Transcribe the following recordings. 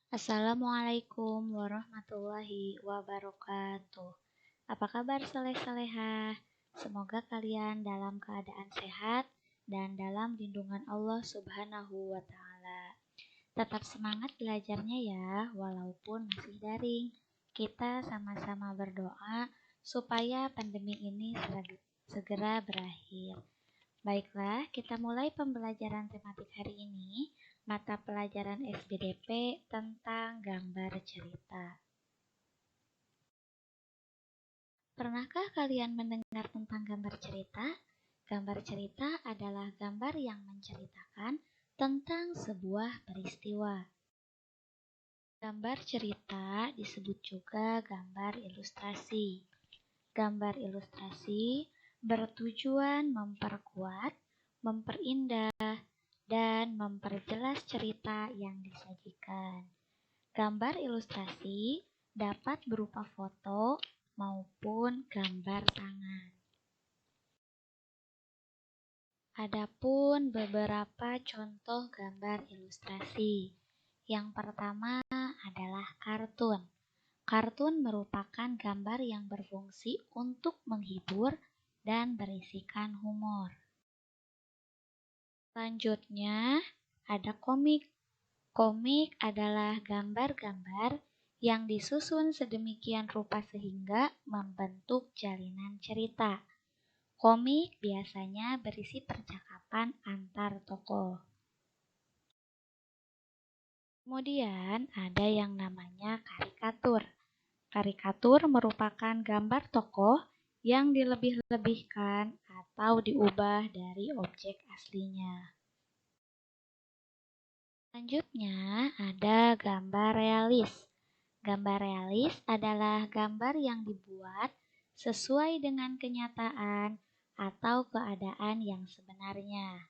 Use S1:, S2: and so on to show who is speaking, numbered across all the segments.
S1: Assalamualaikum warahmatullahi wabarakatuh. Apa kabar saleh-salehah? Semoga kalian dalam keadaan sehat dan dalam lindungan Allah Subhanahu wa Ta'ala. Tetap semangat belajarnya ya, walaupun masih daring. Kita sama-sama berdoa supaya pandemi ini segera berakhir. Baiklah, kita mulai pembelajaran tematik hari ini, mata pelajaran SBDP tentang gambar cerita. Pernahkah kalian mendengar tentang gambar cerita? Gambar cerita adalah gambar yang menceritakan tentang sebuah peristiwa. Gambar cerita disebut juga gambar ilustrasi. Gambar ilustrasi bertujuan memperkuat, memperindah, dan memperjelas cerita yang disajikan. Gambar ilustrasi dapat berupa foto maupun gambar tangan. Adapun beberapa contoh gambar ilustrasi. Yang pertama adalah kartun. Kartun merupakan gambar yang berfungsi untuk menghibur dan berisikan humor. Selanjutnya ada komik. Komik adalah gambar-gambar yang disusun sedemikian rupa sehingga membentuk jalinan cerita. Komik biasanya berisi percakapan antar tokoh. Kemudian ada yang namanya karikatur. Karikatur merupakan gambar tokoh yang dilebih-lebihkan atau diubah dari objek aslinya. Selanjutnya ada gambar realis. Gambar realis adalah gambar yang dibuat sesuai dengan kenyataan atau keadaan yang sebenarnya.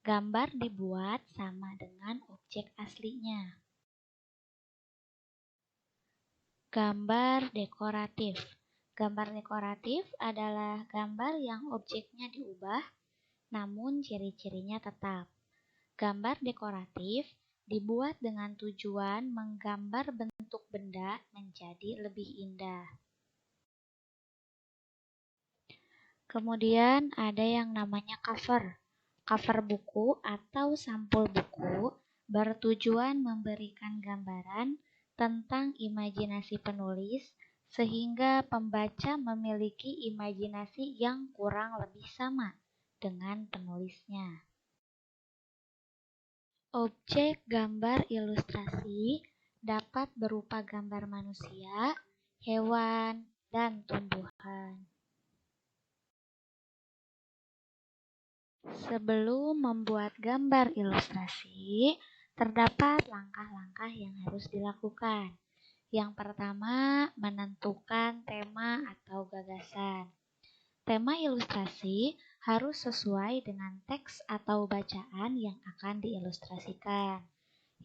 S1: Gambar dibuat sama dengan objek aslinya. Gambar dekoratif. Gambar dekoratif adalah gambar yang objeknya diubah, namun ciri-cirinya tetap. Gambar dekoratif dibuat dengan tujuan menggambar bentuk benda menjadi lebih indah. Kemudian ada yang namanya cover. Cover buku atau sampul buku bertujuan memberikan gambaran tentang imajinasi penulis sehingga pembaca memiliki imajinasi yang kurang lebih sama dengan penulisnya. Objek gambar ilustrasi dapat berupa gambar manusia, hewan, dan tumbuhan. Sebelum membuat gambar ilustrasi, terdapat langkah-langkah yang harus dilakukan. Yang pertama, menentukan tema atau gagasan. Tema ilustrasi harus sesuai dengan teks atau bacaan yang akan diilustrasikan.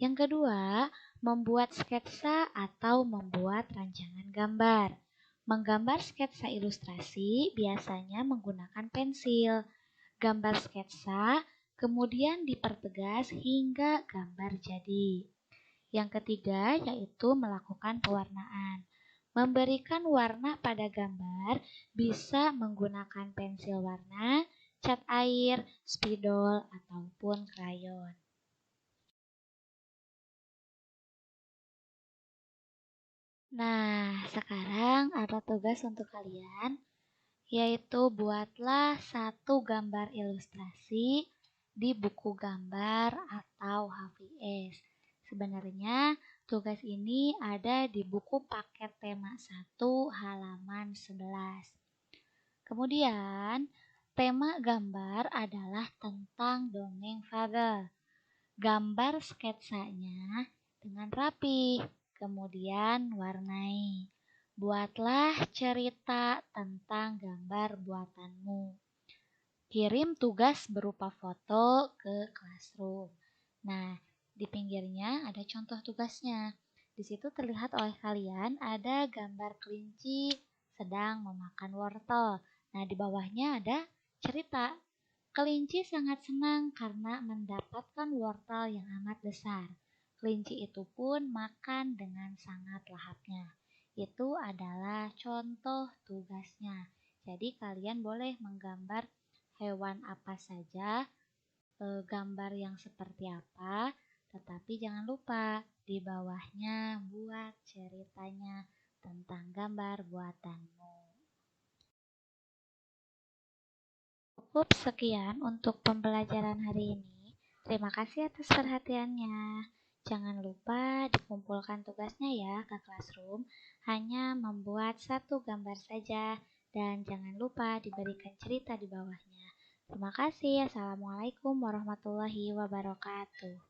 S1: Yang kedua, membuat sketsa atau membuat rancangan gambar. Menggambar sketsa ilustrasi biasanya menggunakan pensil. Gambar sketsa kemudian dipertegas hingga gambar jadi. Yang ketiga yaitu melakukan pewarnaan. Memberikan warna pada gambar bisa menggunakan pensil warna, cat air, spidol, ataupun krayon. Nah, sekarang ada tugas untuk kalian, yaitu buatlah satu gambar ilustrasi di buku gambar atau HVS. Sebenarnya tugas ini ada di buku paket tema 1 halaman 11. Kemudian tema gambar adalah tentang dongeng fabel. Gambar sketsanya dengan rapi, kemudian warnai. Buatlah cerita tentang gambar buatanmu. Kirim tugas berupa foto ke Classroom. Nah, di pinggirnya ada contoh tugasnya. Di situ terlihat oleh kalian ada gambar kelinci sedang memakan wortel. Nah, di bawahnya ada cerita. Kelinci sangat senang karena mendapatkan wortel yang amat besar. Kelinci itu pun makan dengan sangat lahapnya. Itu adalah contoh tugasnya. Jadi kalian boleh menggambar hewan apa saja, gambar yang seperti apa, tetapi jangan lupa di bawahnya buat ceritanya tentang gambar buatanmu. Cukup sekian untuk pembelajaran hari ini. Terima kasih atas perhatiannya. Jangan lupa dikumpulkan tugasnya ya ke Classroom. Hanya membuat satu gambar saja dan jangan lupa diberikan cerita di bawahnya. Terima kasih. Assalamualaikum warahmatullahi wabarakatuh.